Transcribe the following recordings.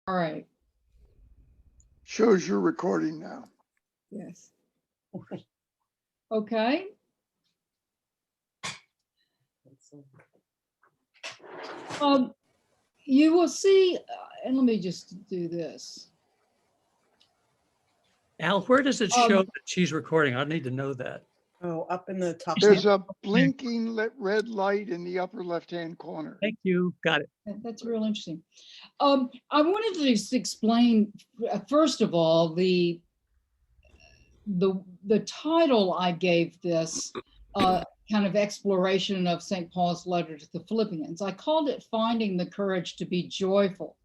All right. Shows you're recording now. Yes. Okay. You will see, and let me just do this. Al, where does it show that she's recording? I need to know that. Oh, up in the top. There's a blinking red light in the upper left-hand corner. Thank you. Got it. That's real interesting. I wanted to just explain, first of all, the title I gave this kind of exploration of St. Paul's letter to the Philippians. I called it Finding the Courage to be Joyful,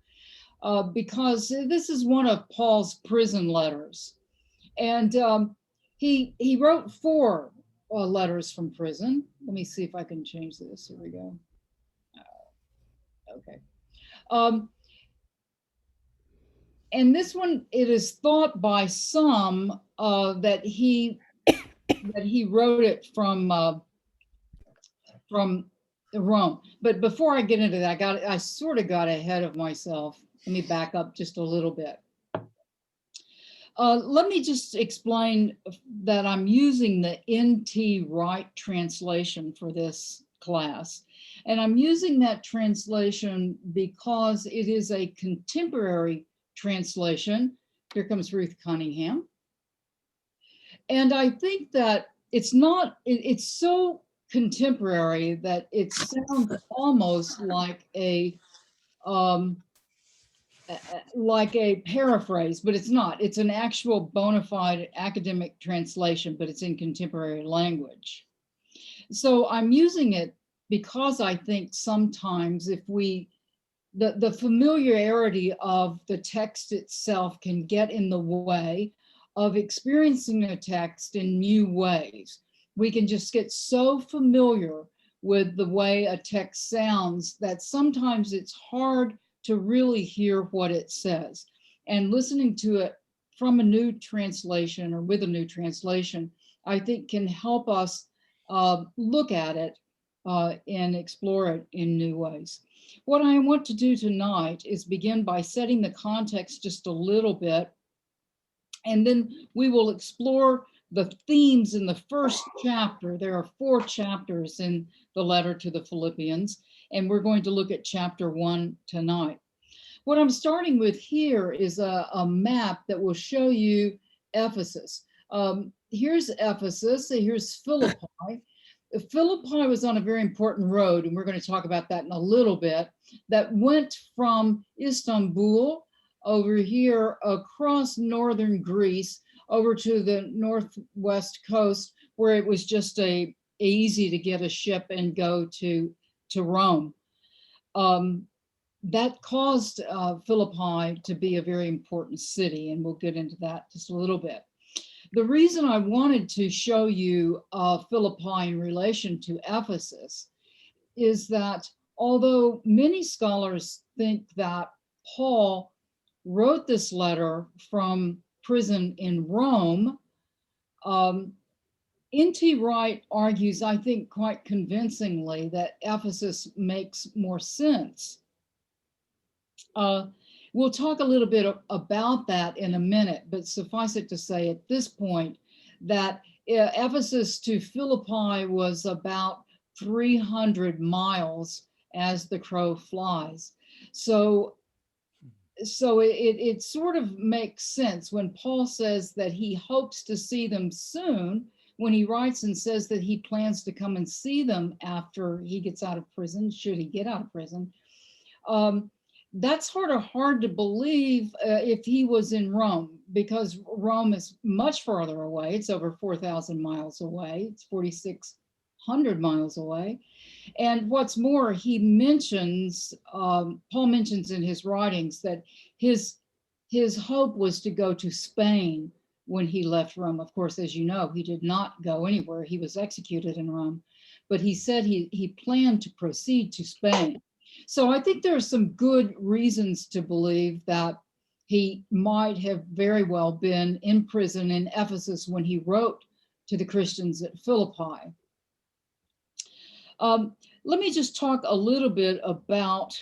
because this is one of Paul's prison letters. And he wrote 4 letters from prison. Let me see if I can change this. Here we go. Okay. And this one, it is thought by some that he wrote it from Rome. But before I get into that, I sort of got ahead of myself. Let me back up just a little bit. Let me just explain that I'm using the N.T. Wright translation for this class. And I'm using that translation because it is a contemporary translation. Here comes Ruth Cunningham. And I think that it's so contemporary that it sounds almost like a paraphrase, but it's not. It's an actual bona fide academic translation, but it's in contemporary language. So I'm using it because I think sometimes if the familiarity of the text itself can get in the way of experiencing a text in new ways. We can just get so familiar with the way a text sounds that sometimes it's hard to really hear what it says. And listening to it from a new translation or with a new translation, I think can help us look at it and explore it in new ways. What I want to do tonight is begin by setting the context just a little bit, and then we will explore the themes in the first chapter. There are 4 chapters in the letter to the Philippians, and we're going to look at chapter 1 tonight. What I'm starting with here is a map that will show you Ephesus. Here's Ephesus, here's Philippi. Philippi was on a very important road, and we're going to talk about that in a little bit, that went from Istanbul over here across northern Greece over to the northwest coast, where it was just easy to get a ship and go to Rome. That caused Philippi to be a very important city, and we'll get into that just a little bit. The reason I wanted to show you Philippi in relation to Ephesus is that although many scholars think that Paul wrote this letter from prison in Rome, N.T. Wright argues, I think quite convincingly, that Ephesus makes more sense. We'll talk a little bit about that in a minute, but suffice it to say at this point that Ephesus to Philippi was about 300 miles as the crow flies. So it sort of makes sense when Paul says that he hopes to see them soon, when he writes and says that he plans to come and see them after he gets out of prison, should he get out of prison. That's sort of hard to believe if he was in Rome, because Rome is much farther away. It's over 4,000 miles away. It's 4,600 miles away. And what's more, he mentions, Paul mentions in his writings that his hope was to go to Spain when he left Rome. Of course, as you know, he did not go anywhere. He was executed in Rome, but he said he planned to proceed to Spain. So I think there are some good reasons to believe that he might have very well been in prison in Ephesus when he wrote to the Christians at Philippi. Let me just talk a little bit about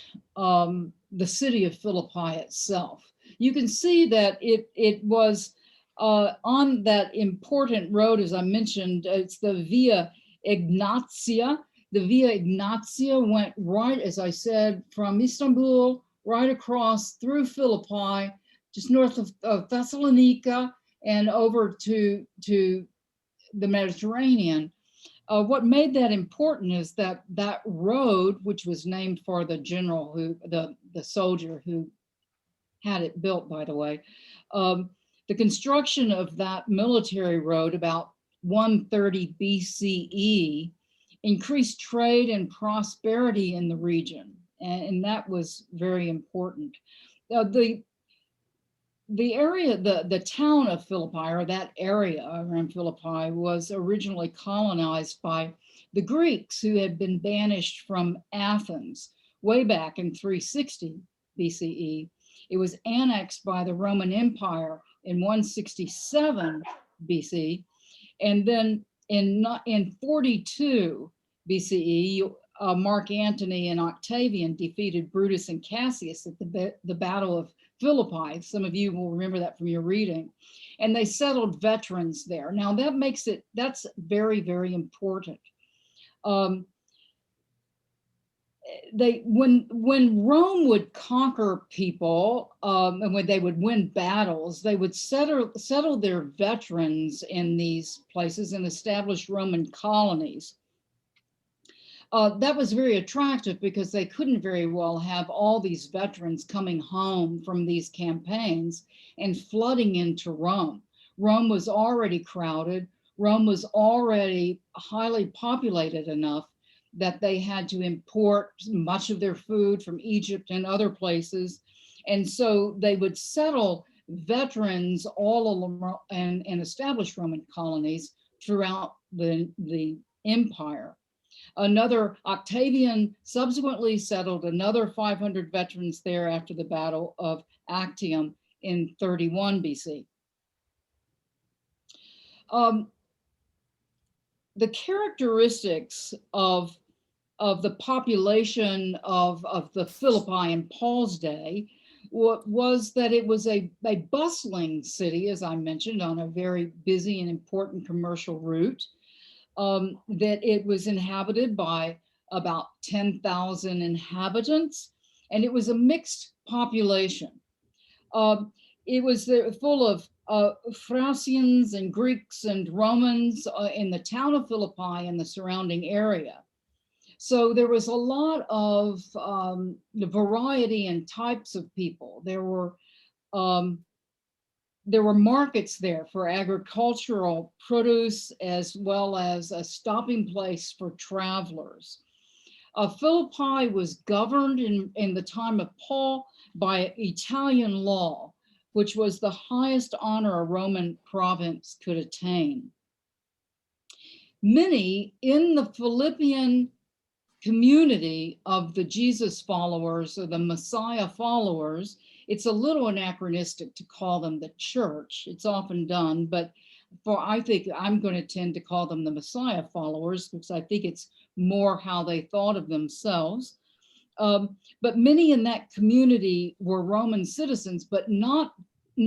the city of Philippi itself. You can see that it was on that important road, as I mentioned. It's the Via Ignatia. The Via Ignatia went right, as I said, from Istanbul right across through Philippi, just north of Thessalonica, and over to the Mediterranean. What made that important is that that road, which was named for the general the soldier who had it built, by the way, the construction of that military road about 130 BCE increased trade and prosperity in the region, and that was very important. The area, the town of Philippi, or that area around Philippi, was originally colonized by the Greeks, who had been banished from Athens way back in 360 BCE. It was annexed by the Roman Empire in 167 BC. And then in 42 BCE, Mark Antony and Octavian defeated Brutus and Cassius at the Battle of Philippi. Some of you will remember that from your reading. And they settled veterans there. Now that makes it, that's very, very important. When Rome would conquer people, and when they would win battles, they would settle their veterans in these places and establish Roman colonies. That was very attractive because they couldn't very well have all these veterans coming home from these campaigns and flooding into Rome. Rome was already crowded. Rome was already highly populated enough that they had to import much of their food from Egypt and other places. And so they would settle veterans all along and establish Roman colonies throughout the empire. Another, Octavian subsequently settled another 500 veterans there after the Battle of Actium in 31 BC. The characteristics of the population of the Philippi in Paul's day was that it was a bustling city, as I mentioned, on a very busy and important commercial route. That it was inhabited by about 10,000 inhabitants, and it was a mixed population. It was full of Thracians and Greeks and Romans in the town of Philippi and the surrounding area. So there was a lot of the variety and types of people. There were markets there for agricultural produce, as well as a stopping place for travelers. Philippi was governed in the time of Paul by Italian law, which was the highest honor a Roman province could attain. Many in the Philippian community of the Jesus followers or the Messiah followers, it's a little anachronistic to call them the church. It's often done, but I think I'm going to tend to call them the Messiah followers because I think it's more how they thought of themselves. But many in that community were Roman citizens, but not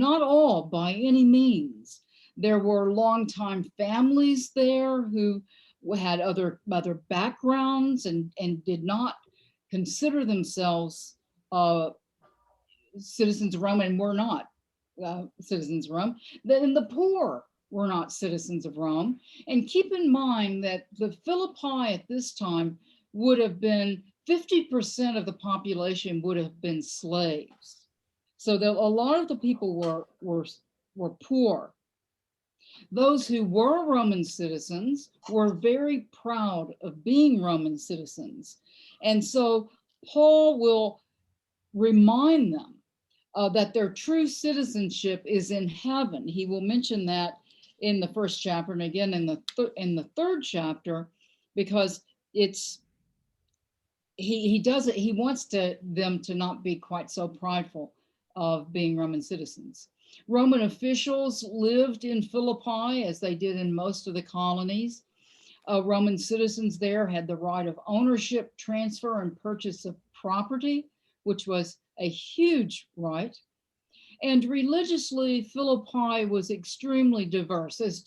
all by any means. There were longtime families there who had other backgrounds and did not consider themselves citizens of Rome, and were not citizens of Rome. Then the poor were not citizens of Rome. And keep in mind that the Philippi at this time would have been 50% of the population would have been slaves. So that a lot of the people were poor. Those who were Roman citizens were very proud of being Roman citizens. And so Paul will remind them that their true citizenship is in heaven. He will mention that in the first chapter and again in the third chapter, because he wants them to not be quite so prideful of being Roman citizens. Roman officials lived in Philippi as they did in most of the colonies. Roman citizens there had the right of ownership, transfer, and purchase of property, which was a huge right. And religiously, Philippi was extremely diverse as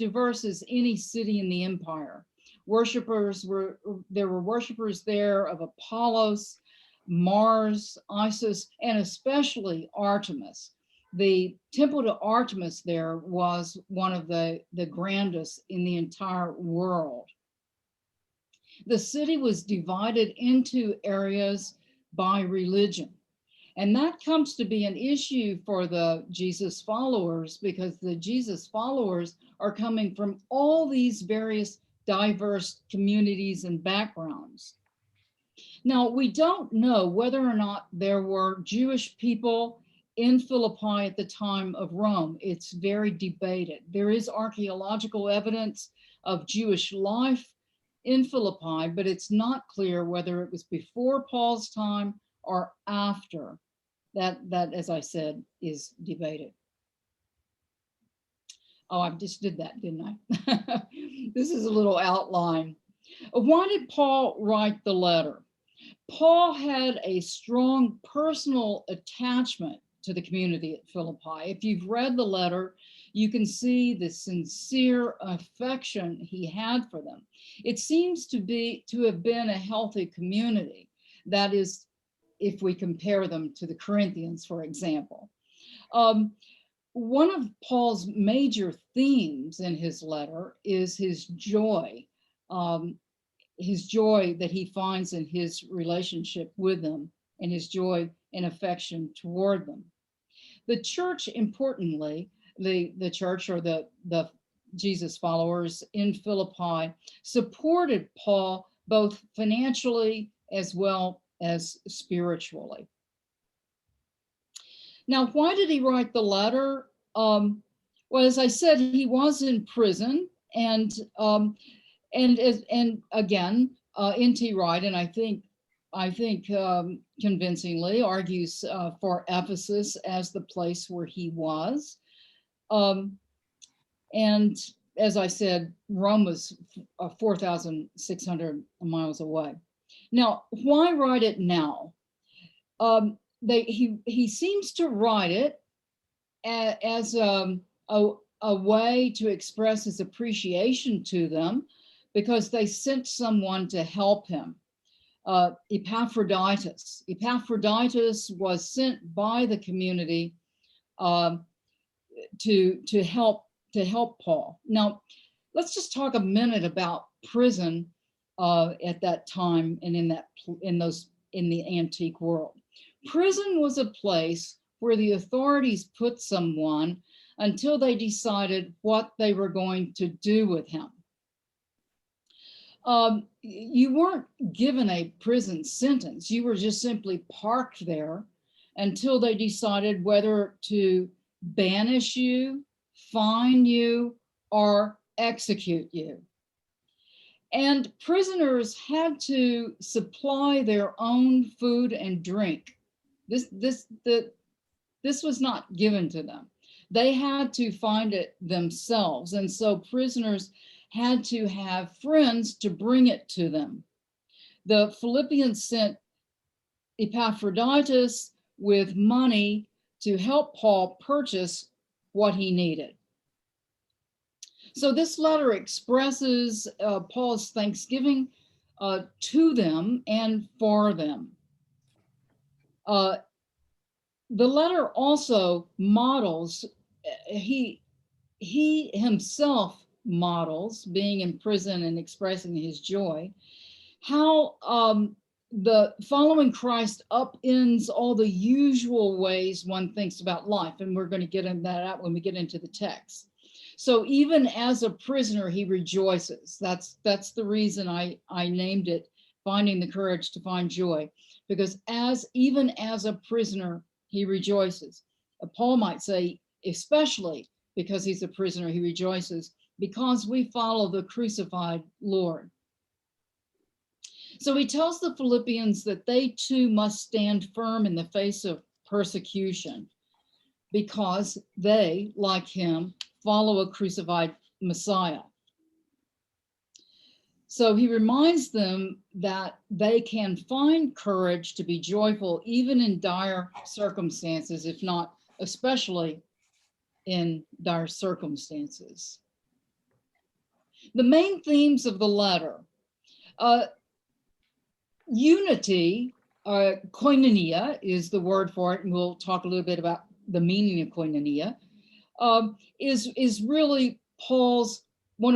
any city in the empire. There were worshipers there of Apollos, Mars, Isis, and especially Artemis. The temple to Artemis there was one of the grandest in the entire world. The city was divided into areas by religion. And that comes to be an issue for the Jesus followers, because the Jesus followers are coming from all these various diverse communities and backgrounds. Now, we don't know whether or not there were Jewish people in Philippi at the time of Rome. It's very debated. There is archaeological evidence of Jewish life in Philippi, but it's not clear whether it was before Paul's time or after. That, as I said, is debated. Oh, I just did that, didn't I? This is a little outline. Why did Paul write the letter? Paul had a strong personal attachment to the community at Philippi. If you've read the letter, you can see the sincere affection he had for them. It seems to have been a healthy community. That is, if we compare them to the Corinthians, for example. One of Paul's major themes in his letter is his joy that he finds in his relationship with them, and his joy and affection toward them. The church, importantly, the church, or the Jesus followers in Philippi, supported Paul both financially as well as spiritually. Now, why did he write the letter? Well, as I said, he was in prison, and again, N.T. Wright, and I think convincingly argues for Ephesus as the place where he was. And as I said, Rome was 4,600 miles away. Now, why write it now? He seems to write it as a way to express his appreciation to them, because they sent someone to help him. Epaphroditus. Epaphroditus was sent by the community to help Paul. Now, let's just talk a minute about prison at that time and in the antique world. Prison was a place where the authorities put someone until they decided what they were going to do with him. You weren't given a prison sentence. You were just simply parked there until they decided whether to banish you, fine you, or execute you. And prisoners had to supply their own food and drink. This was not given to them. They had to find it themselves. And so prisoners had to have friends to bring it to them. The Philippians sent Epaphroditus with money to help Paul purchase what he needed. So this letter expresses Paul's thanksgiving to them and for them. The letter also models, he himself models, being in prison and expressing his joy, how the following Christ upends all the usual ways one thinks about life. And we're going to get into that when we get into the text. So even as a prisoner, he rejoices. That's the reason I named it Finding the Courage to Find Joy, because even as a prisoner, he rejoices. Paul might say, especially because he's a prisoner, he rejoices because we follow the crucified Lord. So he tells the Philippians that they too must stand firm in the face of persecution, because they, like him, follow a crucified Messiah. So he reminds them that they can find courage to be joyful even in dire circumstances, if not especially in dire circumstances. The main themes of the letter: unity, koinonia is the word for it, and we'll talk a little bit about the meaning of koinonia, is really one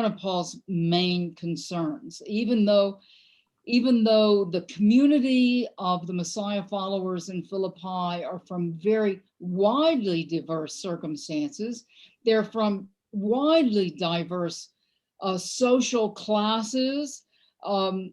of Paul's main concerns. Even though the community of the Messiah followers in Philippi are from very widely diverse circumstances, they're from widely diverse social classes. The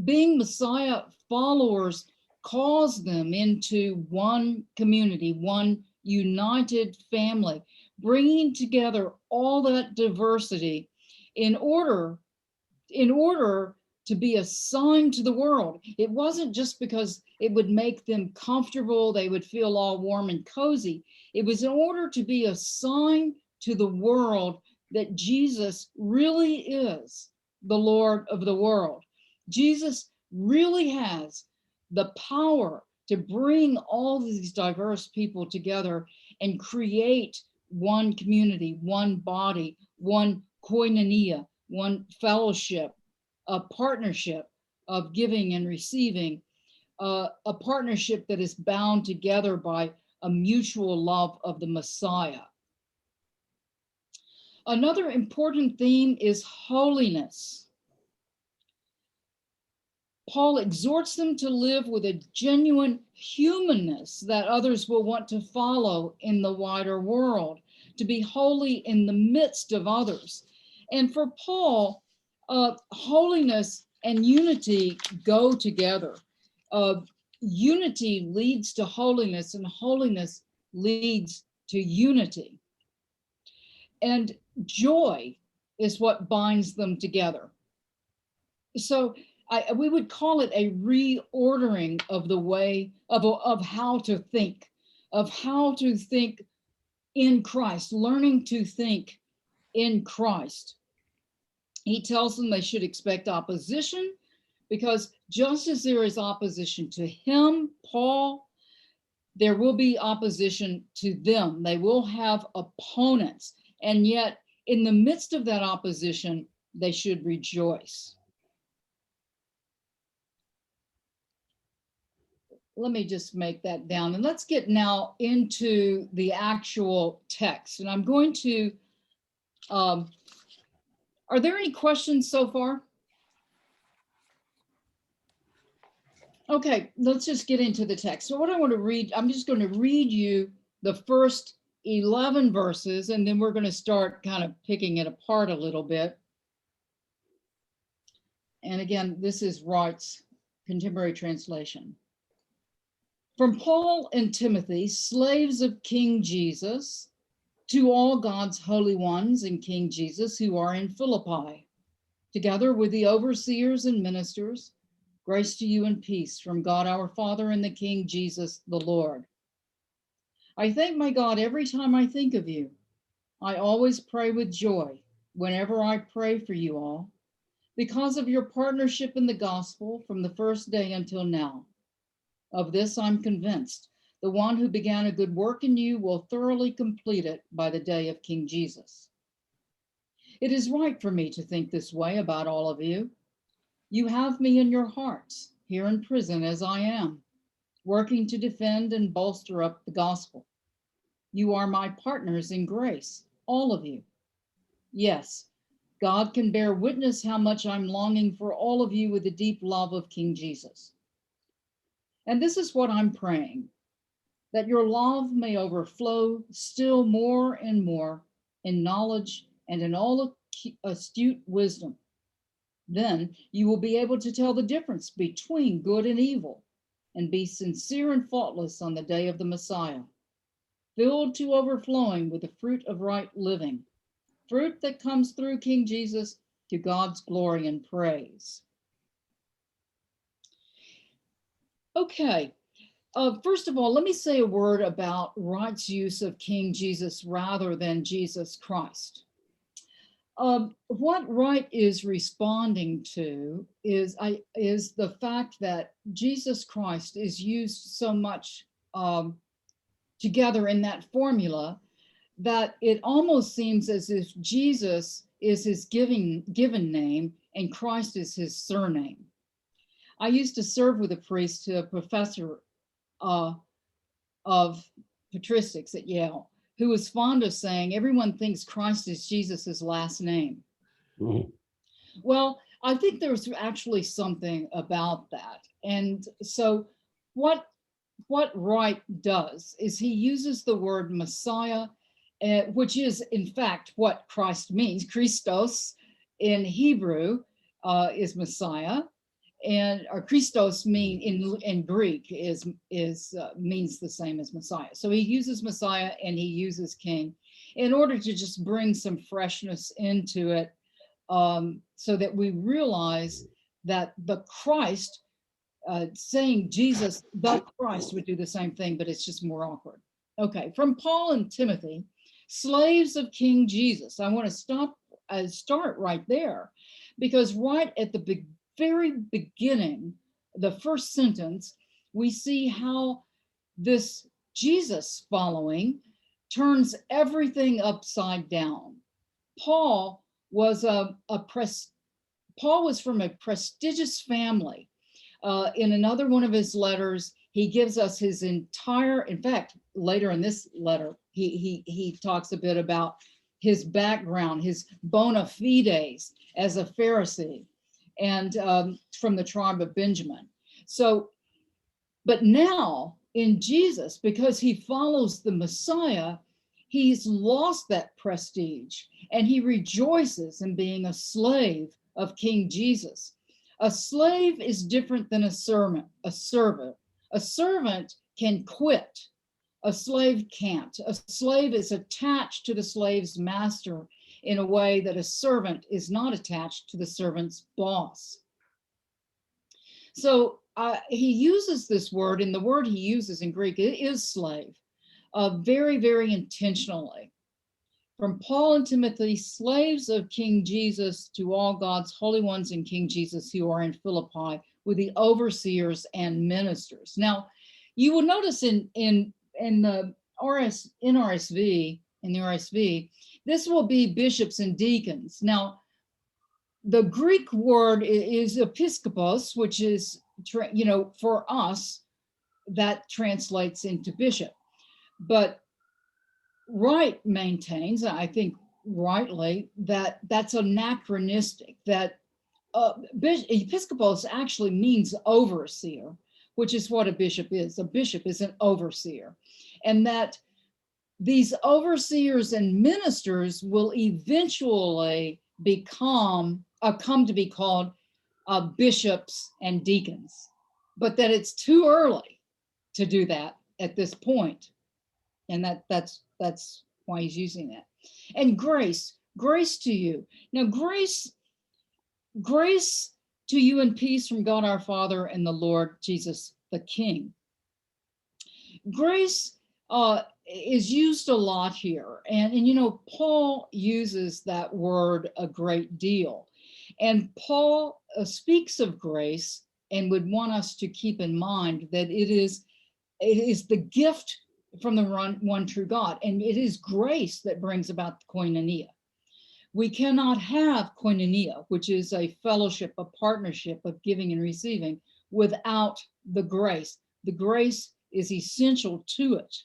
being Messiah followers calls them into one community, one united family, bringing together all that diversity in order to be a sign to the world. It wasn't just because it would make them comfortable, they would feel all warm and cozy. It was in order to be a sign to the world that Jesus really is the Lord of the world. Jesus really has the power to bring all these diverse people together and create one community, one body, one koinonia, one fellowship, a partnership of giving and receiving, a partnership that is bound together by a mutual love of the Messiah. Another important theme is holiness. Paul exhorts them to live with a genuine humanness that others will want to follow in the wider world, to be holy in the midst of others. And for Paul, holiness and unity go together. Unity leads to holiness, and holiness leads to unity. And joy is what binds them together. So we would call it a reordering of the way of how to think in Christ, learning to think in Christ. He tells them they should expect opposition, because just as there is opposition to him, Paul, there will be opposition to them. They will have opponents. And yet, in the midst of that opposition, they should rejoice. Let me just make that down. And let's get now into the actual text. And I'm going to, are there any questions so far? Okay, let's just get into the text. So what I want to read, I'm just going to read you the first 11 verses, and then we're going to start kind of picking it apart a little bit. And again, this is Wright's contemporary translation. From Paul and Timothy, slaves of King Jesus, to all God's holy ones in King Jesus who are in Philippi, together with the overseers and ministers, grace to you and peace from God our Father and the King Jesus the Lord. I thank my God every time I think of you. I always pray with joy whenever I pray for you all, because of your partnership in the gospel from the first day until now. Of this I'm convinced. The one who began a good work in you will thoroughly complete it by the day of King Jesus. It is right for me to think this way about all of you. You have me in your hearts, here in prison as I am, working to defend and bolster up the gospel. You are my partners in grace, all of you. Yes, God can bear witness how much I'm longing for all of you with the deep love of King Jesus. And this is what I'm praying, that your love may overflow still more and more in knowledge and in all astute wisdom. Then you will be able to tell the difference between good and evil and be sincere and faultless on the day of the Messiah, filled to overflowing with the fruit of right living, fruit that comes through King Jesus to God's glory and praise. Okay, First of all, let me say a word about Wright's use of King Jesus rather than Jesus Christ. What Wright is responding to is the fact that Jesus Christ is used so much together in that formula that it almost seems as if Jesus is his given name and Christ is his surname. I used to serve with a priest, a professor of patristics at Yale, who was fond of saying everyone thinks Christ is Jesus's last name. Mhm. Well, I think there's actually something about that. And so what Wright does is he uses the word Messiah, which is in fact what Christ means. Christos in Hebrew is Messiah, and or Christos in Greek is means the same as Messiah. So he uses Messiah and he uses King in order to just bring some freshness into it, so that we realize that the Christ, saying Jesus, the Christ, would do the same thing, but it's just more awkward. Okay, from Paul and Timothy, slaves of King Jesus. I want to start right there, because right at the very beginning, the first sentence, we see how this Jesus following turns everything upside down. Paul was Paul was from a prestigious family. In another one of his letters, he gives us his entire, in fact, later in this letter, he talks a bit about his background, his bona fides as a Pharisee, and from the tribe of Benjamin. So, but now in Jesus, because he follows the Messiah, he's lost that prestige and he rejoices in being a slave of King Jesus. A slave is different than a servant. A servant can quit. A slave can't. A slave is attached to the slave's master in a way that a servant is not attached to the servant's boss. So he uses this word, and the word he uses in Greek is slave, very, very intentionally. From Paul and Timothy, slaves of King Jesus, to all God's holy ones in King Jesus who are in Philippi, with the overseers and ministers. Now, you will notice in the RSV, this will be bishops and deacons. Now, the Greek word is episkopos, which is, for us, that translates into bishop. But Wright maintains, I think rightly, that that's anachronistic, that episkopos actually means overseer, which is what a bishop is. A bishop is an overseer. And that these overseers and ministers will eventually come to be called bishops and deacons, but that it's too early to do that at this point. And that's why he's using that. And grace to you. Now, grace to you and peace from God our Father and the Lord Jesus the King. Grace is used a lot here. And Paul uses that word a great deal. And Paul speaks of grace and would want us to keep in mind that it is the gift from the one true God. And it is grace that brings about the koinonia. We cannot have koinonia, which is a fellowship, a partnership of giving and receiving, without the grace. The grace is essential to it.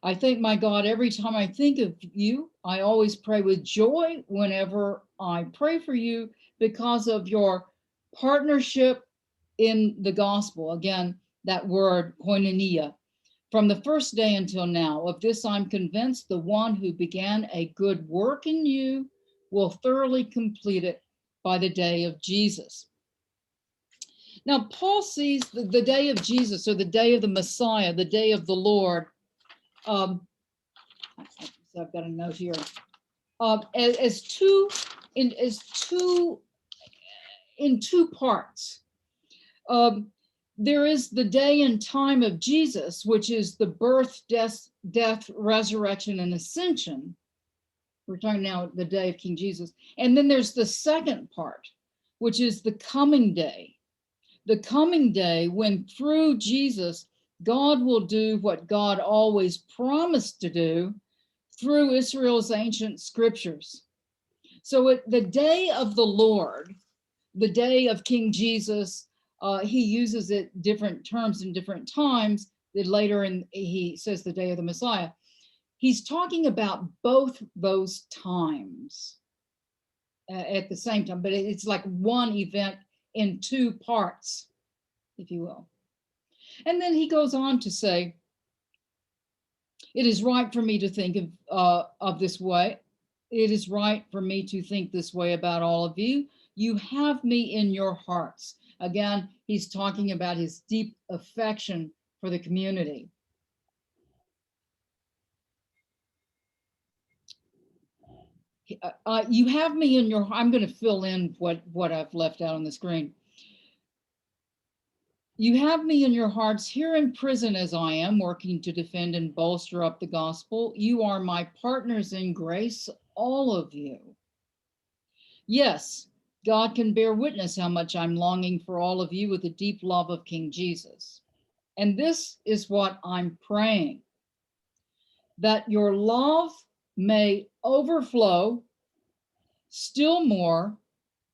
I thank my God every time I think of you. I always pray with joy whenever I pray for you, because of your partnership in the gospel. Again, that word koinonia. From the first day until now, of this I'm convinced, the one who began a good work in you will thoroughly complete it by the day of Jesus. Now, Paul sees the day of Jesus, or the day of the Messiah, the day of the Lord. So I've got a note here. As in two parts. there is the day and time of Jesus, which is the birth, death, resurrection, and ascension. We're talking now the day of King Jesus. And then there's the second part, which is the coming day. The coming day when through Jesus, God will do what God always promised to do through Israel's ancient scriptures. So the day of the Lord, the day of King Jesus, he uses it different terms in different times. That later he says the day of the Messiah. He's talking about both those times at the same time, but it's like one event in two parts, if you will. And then he goes on to say, it is right for me to think of this way. It is right for me to think this way about all of you. You have me in your hearts. Again, he's talking about his deep affection for the community. You have me in your, I'm going to fill in what I've left out on the screen. You have me in your hearts here in prison as I am, working to defend and bolster up the gospel. You are my partners in grace, all of you. Yes, God can bear witness how much I'm longing for all of you with the deep love of King Jesus. And this is what I'm praying, that your love may overflow still more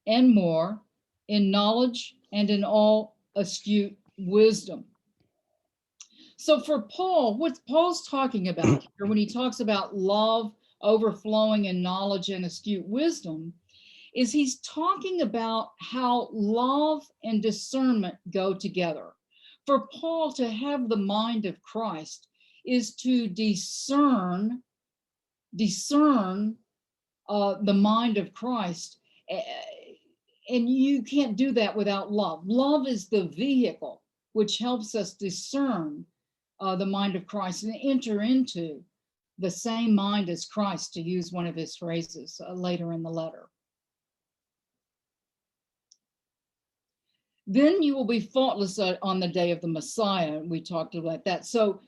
and more in knowledge and in all astute wisdom. So for Paul, what Paul's talking about here when he talks about love overflowing in knowledge and astute wisdom is he's talking about how love and discernment go together. For Paul to have the mind of Christ is to discern the mind of Christ. And you can't do that without love. Love is the vehicle which helps us discern the mind of Christ and enter into the same mind as Christ, to use one of his phrases later in the letter. Then you will be faultless on the day of the Messiah. We talked about that. So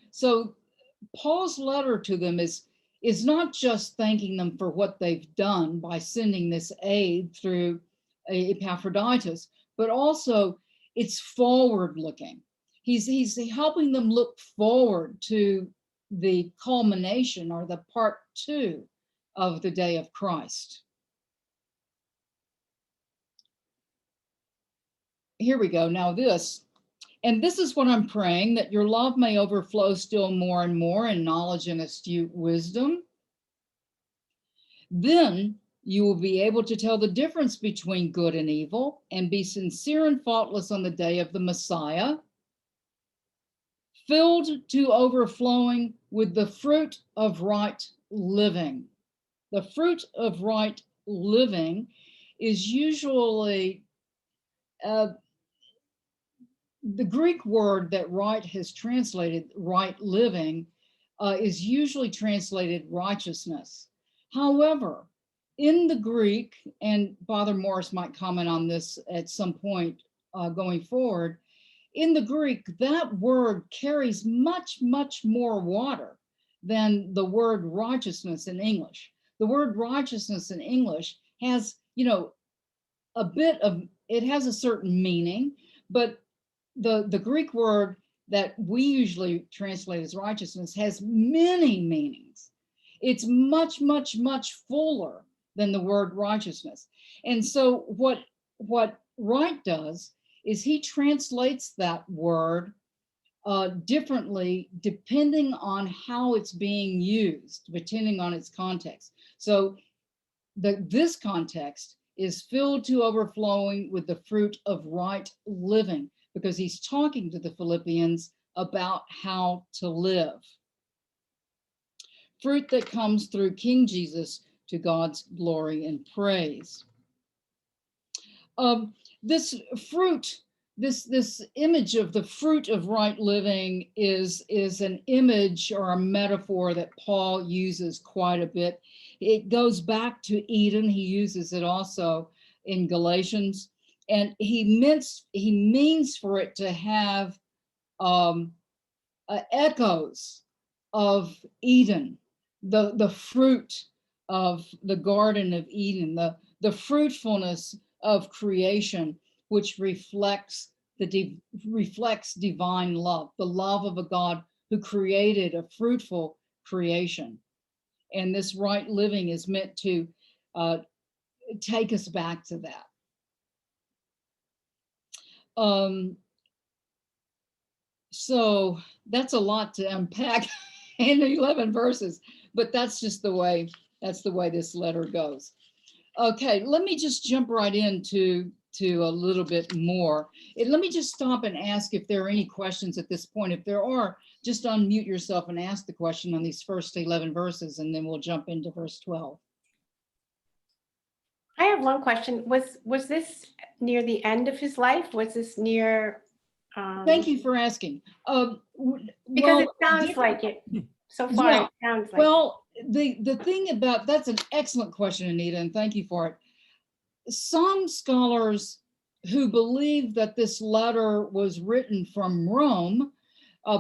Paul's letter to them is not just thanking them for what they've done by sending this aid through Epaphroditus, but also it's forward looking. He's helping them look forward to the culmination or the part two of the day of Christ. Here we go. Now this is what I'm praying, that your love may overflow still more and more in knowledge and astute wisdom. Then you will be able to tell the difference between good and evil and be sincere and faultless on the day of the Messiah, filled to overflowing with the fruit of right living. The fruit of right living is usually the Greek word that right has translated right living is usually translated righteousness. However, in the Greek, and Father Morris might comment on this at some point going forward, in the Greek, that word carries much, much more water than the word righteousness in English. The word righteousness in English has, a bit of, it has a certain meaning, but the Greek word that we usually translate as righteousness has many meanings. It's much, much, much fuller than the word righteousness. And so what Wright does is he translates that word differently depending on how it's being used, depending on its context. So this context is filled to overflowing with the fruit of right living, because he's talking to the Philippians about how to live. Fruit that comes through King Jesus to God's glory and praise. This fruit, this image of the fruit of right living is an image or a metaphor that Paul uses quite a bit. It goes back to Eden. He uses it also in Galatians. And he means for it to have echoes of Eden, the fruit of the Garden of Eden, the fruitfulness of creation, which reflects divine love, the love of a God who created a fruitful creation. And this right living is meant to take us back to that. So that's a lot to unpack in 11 verses, but that's just the way this letter goes. Okay, let me just jump right into a little bit more. Let me just stop and ask if there are any questions at this point. If there are, just unmute yourself and ask the question on these first 11 verses, and then we'll jump into verse 12. I have one question. Was this near the end of his life? Was this near? Thank you for asking. Because it sounds like it. So far, yeah, it sounds like. Well, the thing about that's an excellent question, Anita, and thank you for it. Some scholars who believe that this letter was written from Rome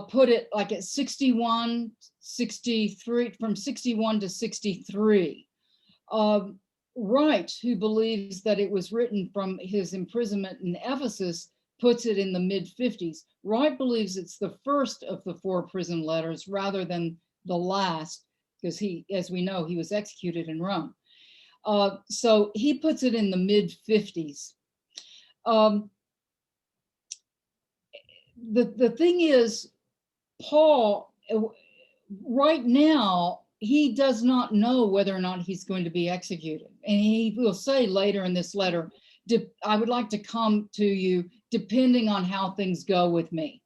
put it like at 61, 63, from 61 to 63. Wright, who believes that it was written from his imprisonment in Ephesus, puts it in the mid-50s. Wright believes it's the first of the 4 prison letters rather than the last, because he, as we know, he was executed in Rome. So he puts it in the mid-50s. The thing is, Paul, right now, he does not know whether or not he's going to be executed. And he will say later in this letter, I would like to come to you depending on how things go with me.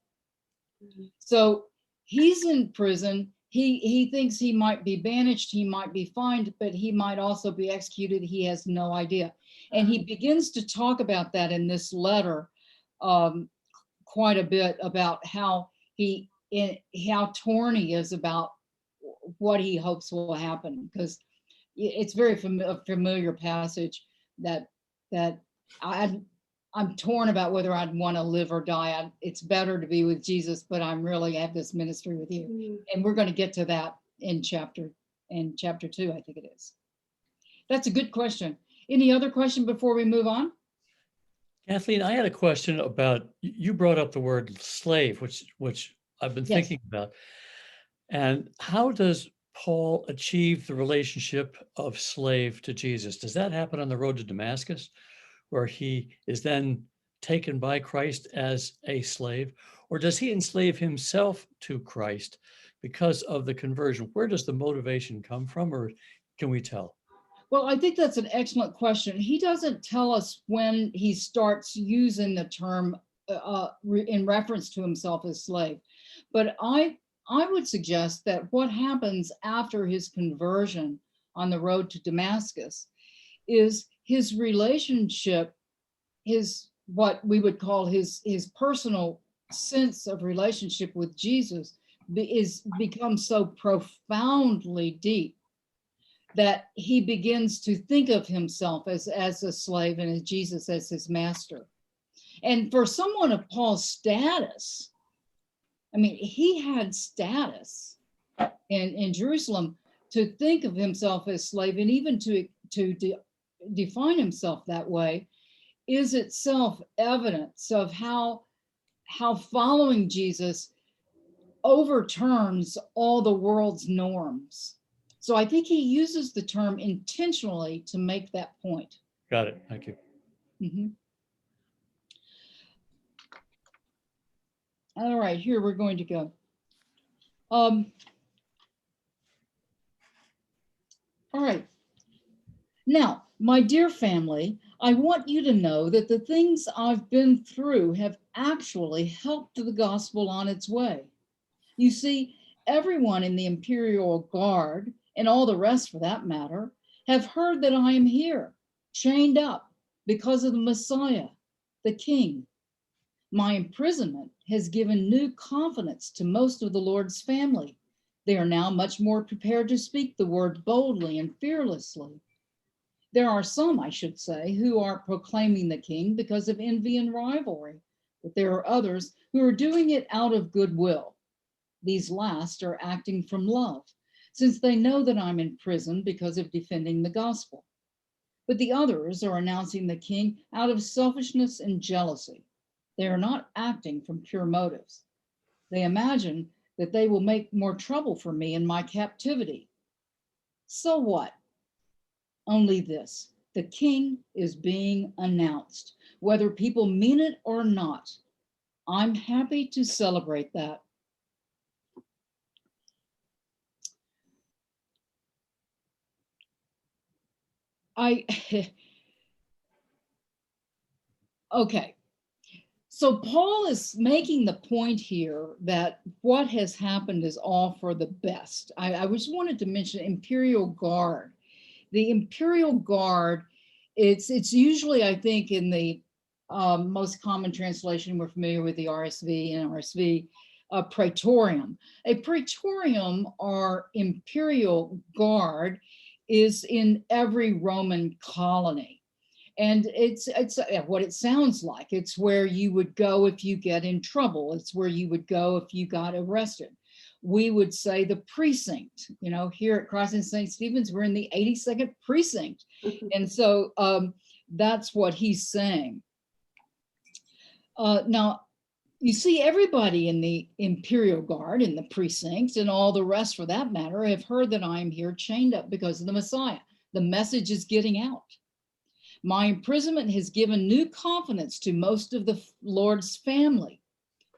Mm-hmm. So he's in prison. He thinks he might be banished, he might be fined, but he might also be executed. He has no idea. And he begins to talk about that in this letter quite a bit, about how torn he is about what he hopes will happen, because it's very familiar passage that I'm torn about whether I'd want to live or die. It's better to be with Jesus, but I'm really have this ministry with you. Mm-hmm. And we're going to get to that in chapter 2, I think it is. That's a good question. Any other question before we move on? Kathleen, I had a question about, you brought up the word slave, which I've been thinking about. And how does Paul achieve the relationship of slave to Jesus? Does that happen on the road to Damascus, where he is then taken by Christ as a slave? Or does he enslave himself to Christ because of the conversion? Where does the motivation come from, or can we tell? Well, I think that's an excellent question. He doesn't tell us when he starts using the term in reference to himself as slave. But I would suggest that what happens after his conversion on the road to Damascus is his relationship, what we would call his personal sense of relationship with Jesus becomes so profoundly deep that he begins to think of himself as a slave and as Jesus as his master. And for someone of Paul's status, I mean, he had status in Jerusalem, to think of himself as slave and even to define himself that way is itself evidence of how following Jesus overturns all the world's norms. So I think he uses the term intentionally to make that point. Got it. Thank you. Mm-hmm. All right, here we're going to go. All right. Now, my dear family, I want you to know that the things I've been through have actually helped the gospel on its way. You see, everyone in the Imperial Guard, and all the rest for that matter, have heard that I am here, chained up because of the Messiah, the King. My imprisonment has given new confidence to most of the Lord's family. They are now much more prepared to speak the word boldly and fearlessly. There are some, I should say, who are proclaiming the king because of envy and rivalry, but there are others who are doing it out of goodwill. These last are acting from love, since they know that I'm in prison because of defending the gospel. But the others are announcing the king out of selfishness and jealousy. They are not acting from pure motives. They imagine that they will make more trouble for me in my captivity. So what? Only this: the king is being announced, whether people mean it or not. I'm happy to celebrate that. Okay. So Paul is making the point here that what has happened is all for the best. I just wanted to mention Imperial Guard. The Imperial Guard, it's usually, I think, in the most common translation, we're familiar with the RSV and RSV, Praetorium. A Praetorium or Imperial Guard is in every Roman colony. And it's what it sounds like. It's where you would go if you get in trouble. It's where you would go if you got arrested. We would say the precinct. You know, here at Crossing St. Stephen's, we're in the 82nd precinct. And so that's what he's saying. Now, you see, everybody in the Imperial Guard, in the precincts, and all the rest for that matter, have heard that I am here chained up because of the Messiah. The message is getting out. My imprisonment has given new confidence to most of the Lord's family.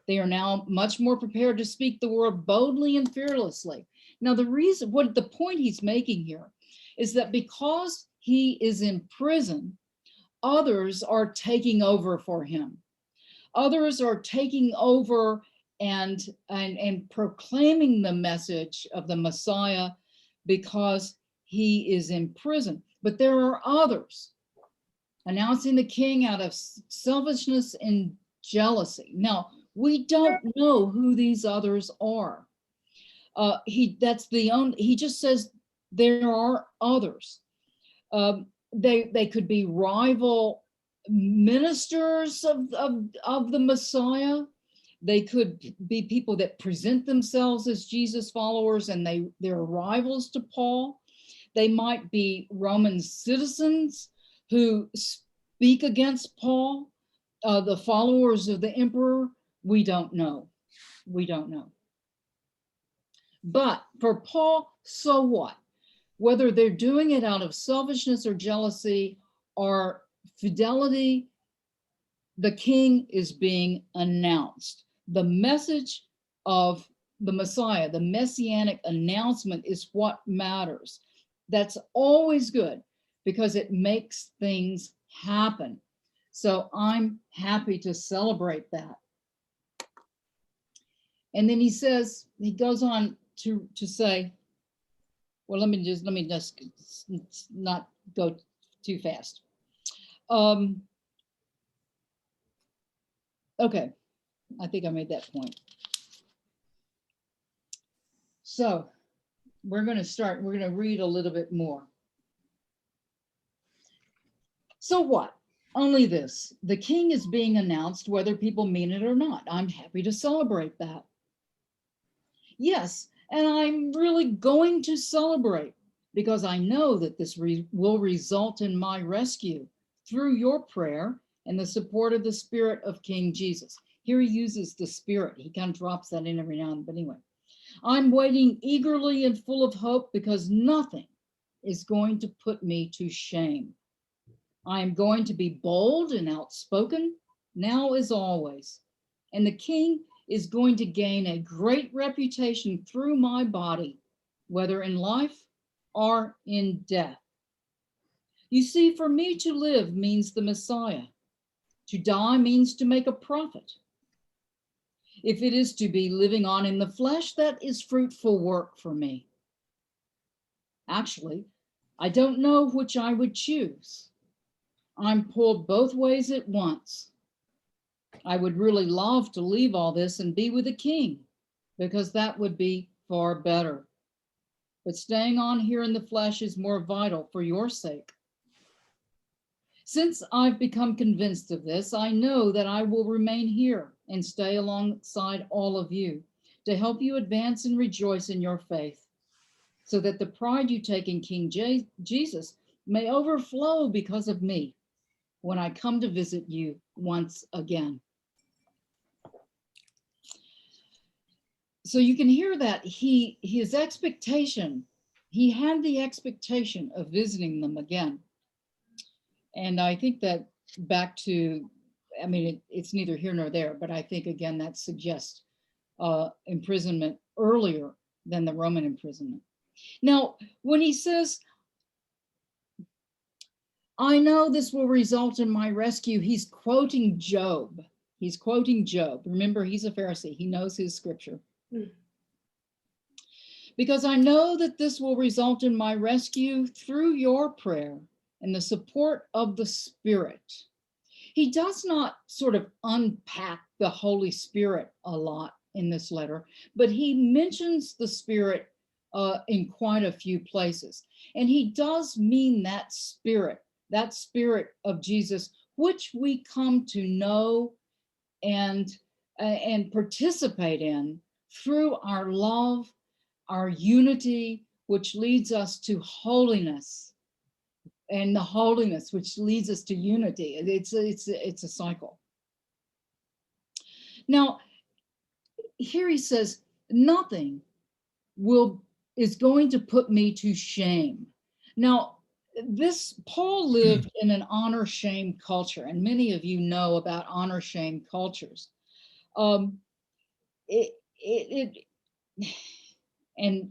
They are now much more prepared to speak the word boldly and fearlessly. Now, the point he's making here is that because he is in prison, others are taking over for him. Others are taking over and proclaiming the message of the Messiah because he is in prison. But there are others announcing the king out of selfishness and jealousy. Now, we don't know who these others are. He just says there are others. They could be rival ministers of the Messiah. They could be people that present themselves as Jesus followers and they're rivals to Paul. They might be Roman citizens who speak against Paul, the followers of the emperor. We don't know. We don't know. But for Paul, so what? Whether they're doing it out of selfishness or jealousy or fidelity, the king is being announced. The message of the Messiah, the messianic announcement, is what matters. That's always good because it makes things happen. So I'm happy to celebrate that. And then he goes on to say, well, let me just not go too fast. Okay, I think I made that point. So we're going to read a little bit more. So what? Only this: the king is being announced, whether people mean it or not. I'm happy to celebrate that. Yes, and I'm really going to celebrate because I know that this will result in my rescue through your prayer and the support of the Spirit of King Jesus. Here he uses the Spirit. He kind of drops that in every now and then, but anyway. I'm waiting eagerly and full of hope because nothing is going to put me to shame. I am going to be bold and outspoken, now as always. And the king is going to gain a great reputation through my body, whether in life or in death. You see, for me to live means the Messiah. To die means to make a profit. If it is to be living on in the flesh, that is fruitful work for me. Actually, I don't know which I would choose. I'm pulled both ways at once. I would really love to leave all this and be with the king, because that would be far better. But staying on here in the flesh is more vital for your sake. Since I've become convinced of this, I know that I will remain here and stay alongside all of you to help you advance and rejoice in your faith, so that the pride you take in King Jesus may overflow because of me when I come to visit you once again. So you can hear that his expectation, he had the expectation of visiting them again. And I think that back to, I mean, it's neither here nor there, but I think again, that suggests imprisonment earlier than the Roman imprisonment. Now, when he says, I know this will result in my rescue, he's quoting Job. He's quoting Job. Remember, he's a Pharisee. He knows his scripture. Because I know that this will result in my rescue through your prayer and the support of the Spirit. He does not sort of unpack the Holy Spirit a lot in this letter, but he mentions the Spirit in quite a few places. And he does mean that Spirit of Jesus, which we come to know and participate in through our love, our unity, which leads us to holiness, and the holiness which leads us to unity. It's a cycle. Now, here he says, nothing is going to put me to shame. Now, Paul lived in an honor-shame culture, and many of you know about honor-shame cultures. And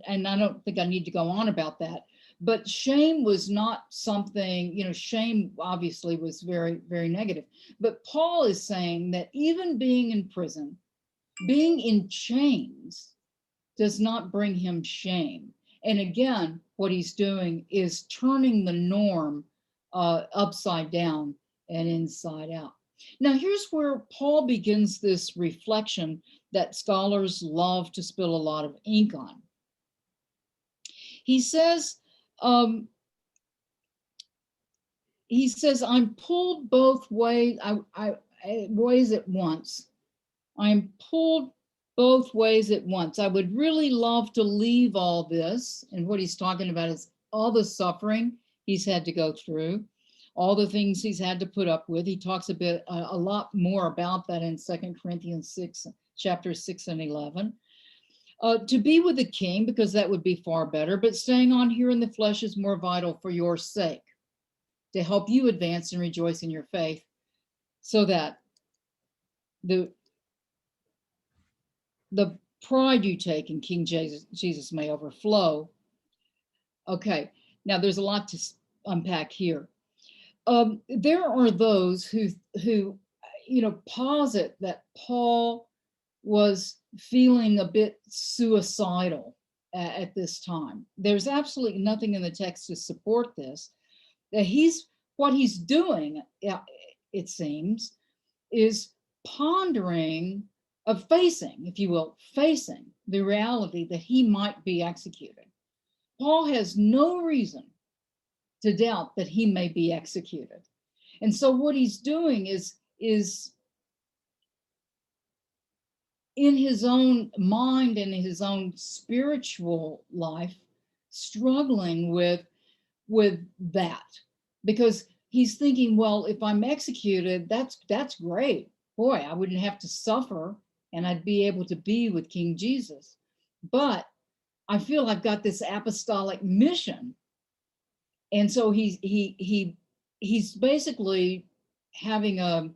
I don't think I need to go on about that, but shame was not something, shame obviously was very, very negative. But Paul is saying that even being in prison, being in chains, does not bring him shame. And again, what he's doing is turning the norm upside down and inside out. Now, here's where Paul begins this reflection that scholars love to spill a lot of ink on. He says, I'm pulled both ways, ways at once. I'm pulled both ways at once. I would really love to leave all this. And what he's talking about is all the suffering he's had to go through, all the things he's had to put up with. He talks a lot more about that in 2 Corinthians 6, chapters 6 and 11. To be with the king, because that would be far better, but staying on here in the flesh is more vital for your sake, to help you advance and rejoice in your faith, so that the pride you take in King Jesus may overflow. Okay, now there's a lot to unpack here. There are those who posit that Paul was feeling a bit suicidal at this time. There's absolutely nothing in the text to support this. That what he's doing, it seems, is pondering, facing the reality that he might be executed. Paul has no reason to doubt that he may be executed. And so what he's doing is in his own mind and his own spiritual life, struggling with that, because he's thinking, well, if I'm executed, that's great. Boy, I wouldn't have to suffer and I'd be able to be with King Jesus. But I feel I've got this apostolic mission. And so he's basically having a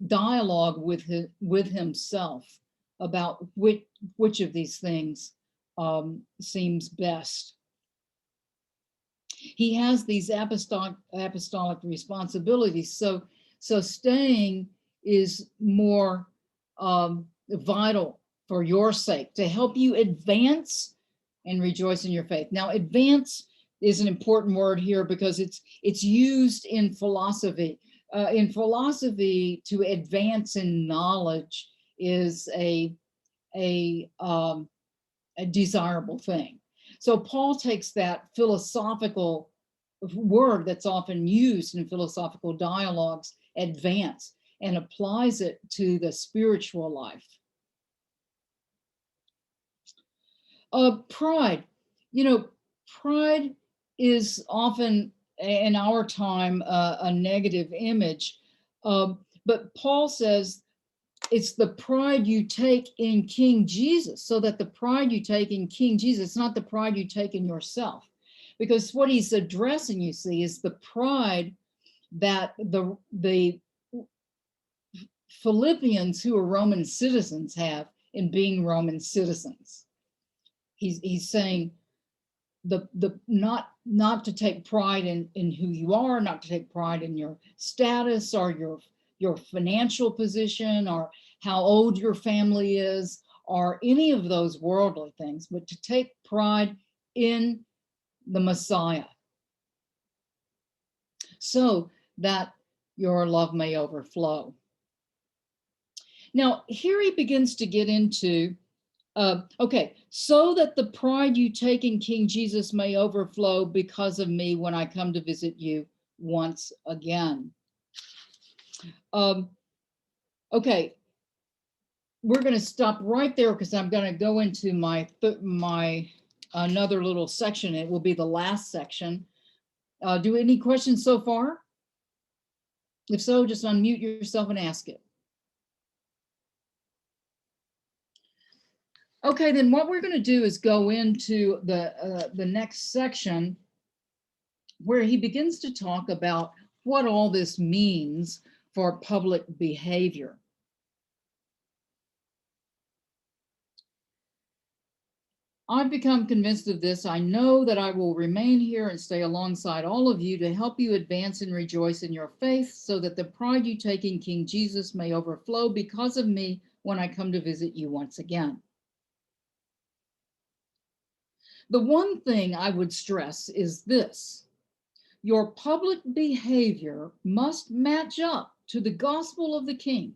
dialogue with himself about which of these things seems best. He has these apostolic responsibilities, so staying is more vital for your sake, to help you advance and rejoice in your faith. Now, advance is an important word here because it's used in philosophy. In philosophy, to advance in knowledge is a desirable thing. So Paul takes that philosophical word that's often used in philosophical dialogues, advance, and applies it to the spiritual life. Pride, pride is often in our time a negative image, but Paul says it's the pride you take in King Jesus, so that the pride you take in King Jesus, it's not the pride you take in yourself. Because what he's addressing, you see, is the pride that the Philippians, who are Roman citizens, have in being Roman citizens. He's saying the not to take pride in who you are, not to take pride in your status or your financial position or how old your family is or any of those worldly things, but to take pride in the Messiah, so that your love may overflow. Now, here he begins to get into, okay, so that the pride you take in King Jesus may overflow because of me when I come to visit you once again. Okay, we're going to stop right there because I'm going to go into my another little section. It will be the last section. Do any questions so far? If so, just unmute yourself and ask it. Okay, then what we're going to do is go into the next section where he begins to talk about what all this means for public behavior. I've become convinced of this. I know that I will remain here and stay alongside all of you to help you advance and rejoice in your faith, so that the pride you take in King Jesus may overflow because of me when I come to visit you once again. The one thing I would stress is this: your public behavior must match up to the gospel of the King.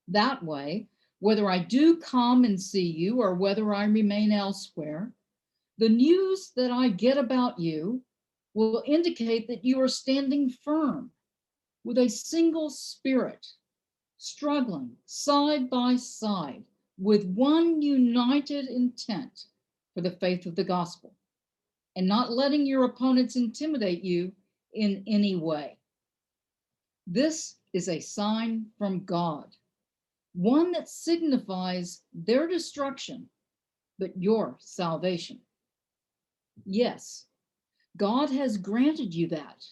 That way, whether I do come and see you or whether I remain elsewhere, the news that I get about you will indicate that you are standing firm with a single spirit, struggling side by side with one united intent for the faith of the gospel, and not letting your opponents intimidate you in any way. This is a sign from God, one that signifies their destruction, but your salvation. Yes, God has granted you that.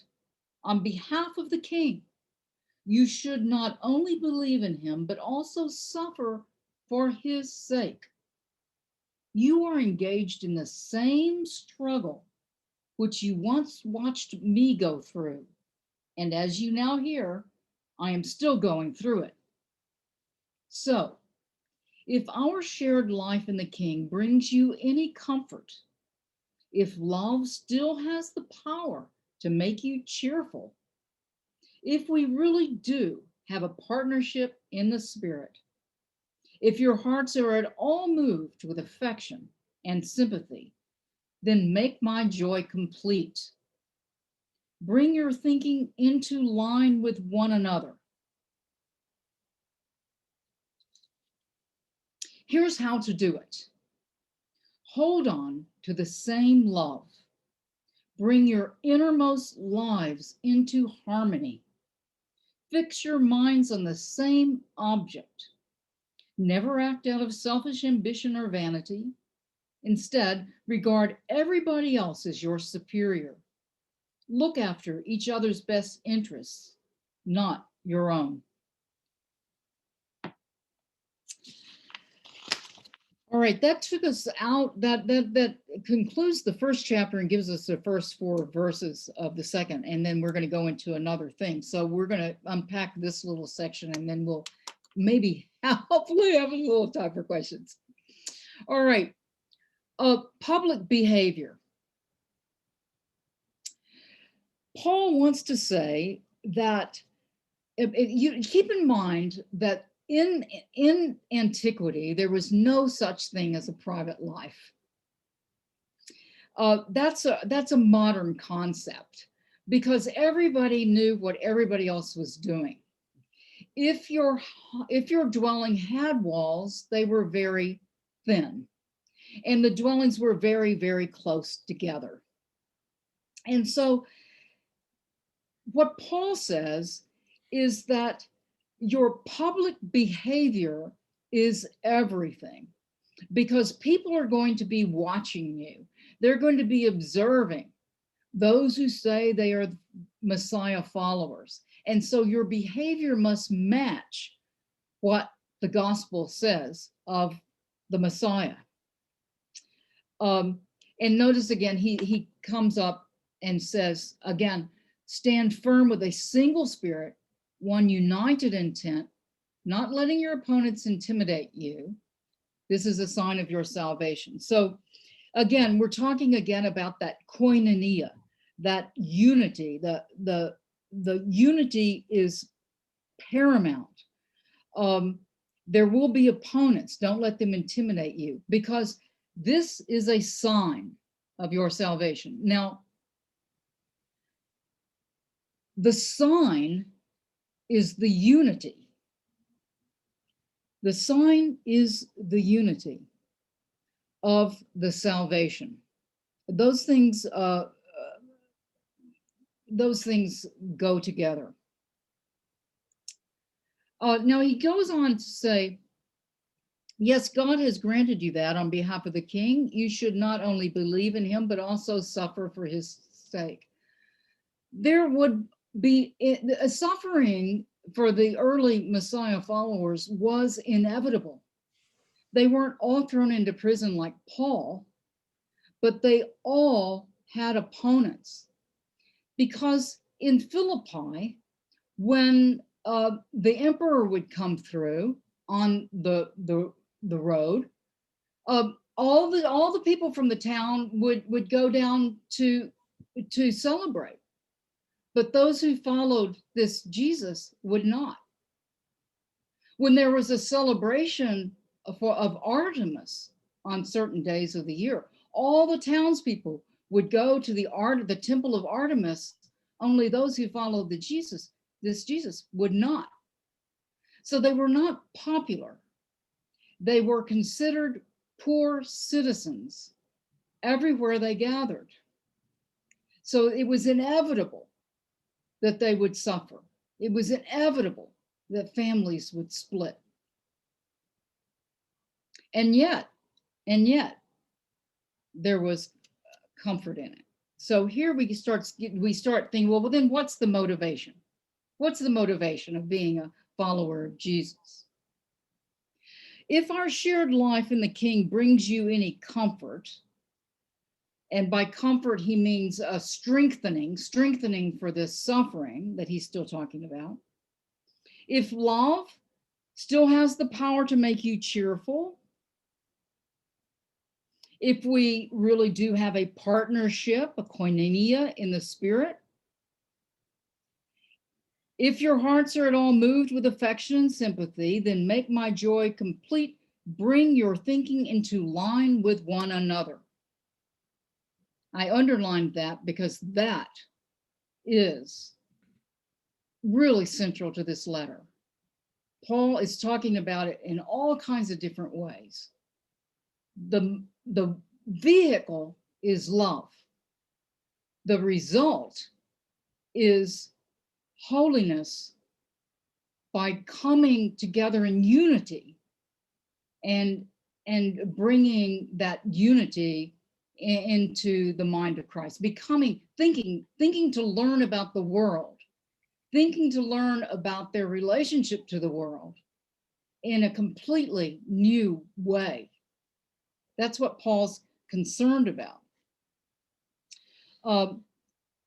On behalf of the King, you should not only believe in him, but also suffer for his sake. You are engaged in the same struggle which you once watched me go through. And as you now hear, I am still going through it. So, if our shared life in the King brings you any comfort, if love still has the power to make you cheerful, if we really do have a partnership in the Spirit, if your hearts are at all moved with affection and sympathy, then make my joy complete. Bring your thinking into line with one another. Here's how to do it. Hold on to the same love. Bring your innermost lives into harmony. Fix your minds on the same object. Never act out of selfish ambition or vanity. Instead, regard everybody else as your superior. Look after each other's best interests, not your own. All right, that took us out, that concludes the first chapter and gives us the first 4 verses of the second, and then we're going to go into another thing. So we're going to unpack this little section, and then we'll maybe hopefully have a little time for questions. All right, public behavior. Paul wants to say that you keep in mind that in antiquity, there was no such thing as a private life. That's a modern concept because everybody knew what everybody else was doing. If your dwelling had walls, they were very thin, and the dwellings were very, very close together. And so what Paul says is that your public behavior is everything, because people are going to be watching you. They're going to be observing those who say they are Messiah followers. And so your behavior must match what the gospel says of the Messiah. And notice again, he comes up and says, again, stand firm with a single spirit, one united intent, not letting your opponents intimidate you. This is a sign of your salvation. So again, we're talking again about that koinonia, that unity. The unity is paramount. There will be opponents. Don't let them intimidate you, because this is a sign of your salvation. Now, the sign is the unity. The sign is the unity of the salvation. Those things go together. Now he goes on to say, yes, God has granted you that on behalf of the king. You should not only believe in him, but also suffer for his sake. There would be a suffering for the early Messiah followers was inevitable. They weren't all thrown into prison like Paul, but they all had opponents. Because in Philippi, when the emperor would come through on the road, all the people from the town would go down to celebrate, but those who followed this Jesus would not. When there was a celebration of Artemis on certain days of the year, all the townspeople would go to the temple of Artemis. Only those who followed this Jesus would not. So they were not popular. They were considered poor citizens everywhere they gathered. So it was inevitable that they would suffer. It was inevitable that families would split. And yet, there was comfort in it. So here we start thinking, well, then what's the motivation? What's the motivation of being a follower of Jesus? If our shared life in the King brings you any comfort, and by comfort, he means a strengthening for this suffering that he's still talking about. If love still has the power to make you cheerful, if we really do have a partnership, a koinonia in the spirit, if your hearts are at all moved with affection and sympathy, then make my joy complete. Bring your thinking into line with one another. I underlined that because that is really central to this letter. Paul is talking about it in all kinds of different ways. The vehicle is love. The result is holiness by coming together in unity and bringing that unity into the mind of Christ, thinking to learn about the world, thinking to learn about their relationship to the world in a completely new way. That's what Paul's concerned about.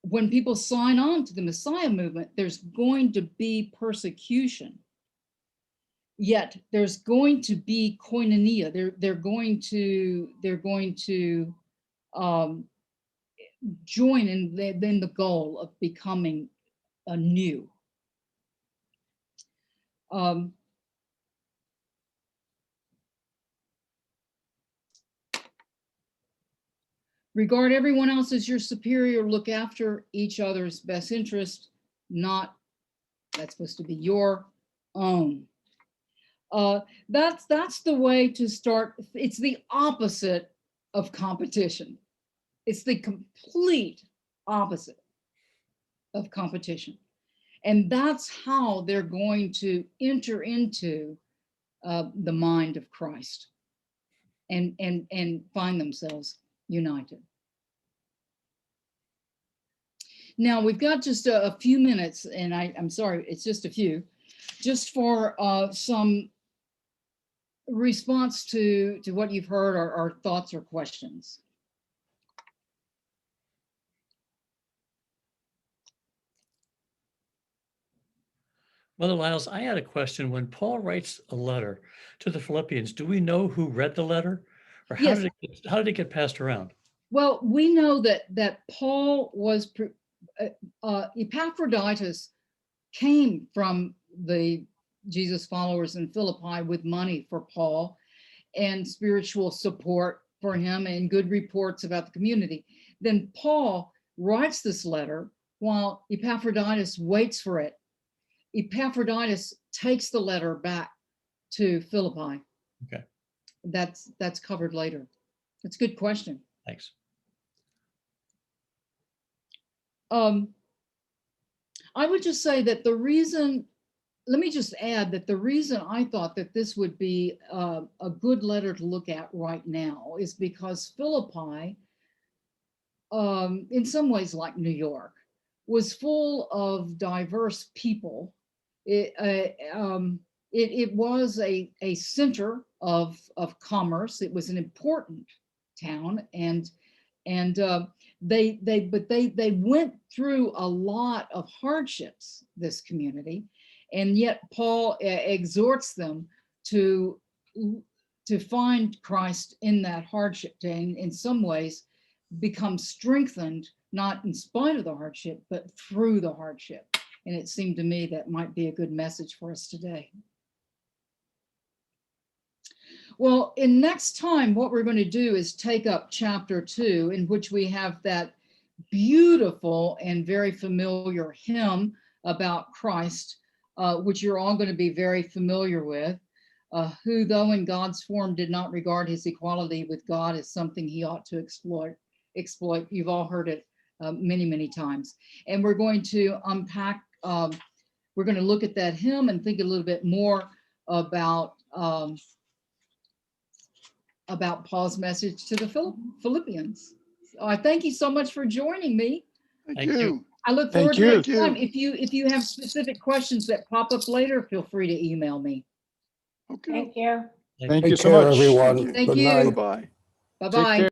When people sign on to the Messiah movement, there's going to be persecution. Yet there's going to be koinonia. They're going to join in the goal of becoming anew. Regard everyone else as your superior. Look after each other's best interest, not, that's supposed to be your own. That's the way to start. It's the opposite of competition. It's the complete opposite of competition. And that's how they're going to enter into the mind of Christ and find themselves united. Now we've got just a few minutes, and I'm sorry, it's just a few, just for some response to what you've heard, or thoughts or questions. Mother Lyles, I had a question. When Paul writes a letter to the Philippians, do we know who read the letter, or how Yes. did it get passed around? Well, we know that Paul was Epaphroditus came from the Jesus followers in Philippi with money for Paul and spiritual support for him and good reports about the community. Then Paul writes this letter while Epaphroditus waits for it. Epaphroditus takes the letter back to Philippi. Okay. That's covered later. That's a good question. Thanks. I would just say that the reason, let me just add that the reason I thought that this would be a good letter to look at right now is because Philippi, in some ways like New York, was full of diverse people. It was a center of commerce. It was an important town, and they went through a lot of hardships, this community, and yet Paul exhorts them to find Christ in that hardship, to in some ways become strengthened, not in spite of the hardship, but through the hardship. And it seemed to me that might be a good message for us today. Well, in next time, what we're going to do is take up chapter 2, in which we have that beautiful and very familiar hymn about Christ, which you're all going to be very familiar with, who though in God's form did not regard his equality with God as something he ought to exploit. You've all heard it many, many times. And we're going to unpack, we're going to look at that hymn and think a little bit more about Paul's message to the Philippians. So I thank you so much for joining me. Thank Thank you. you. I look Thank forward to you. next time. If you have specific questions that pop up later, feel free to email me. Okay. Thank you. Thank you Take so care, much. everyone. Thank Good you. night. Bye-bye. Bye-bye. Take care.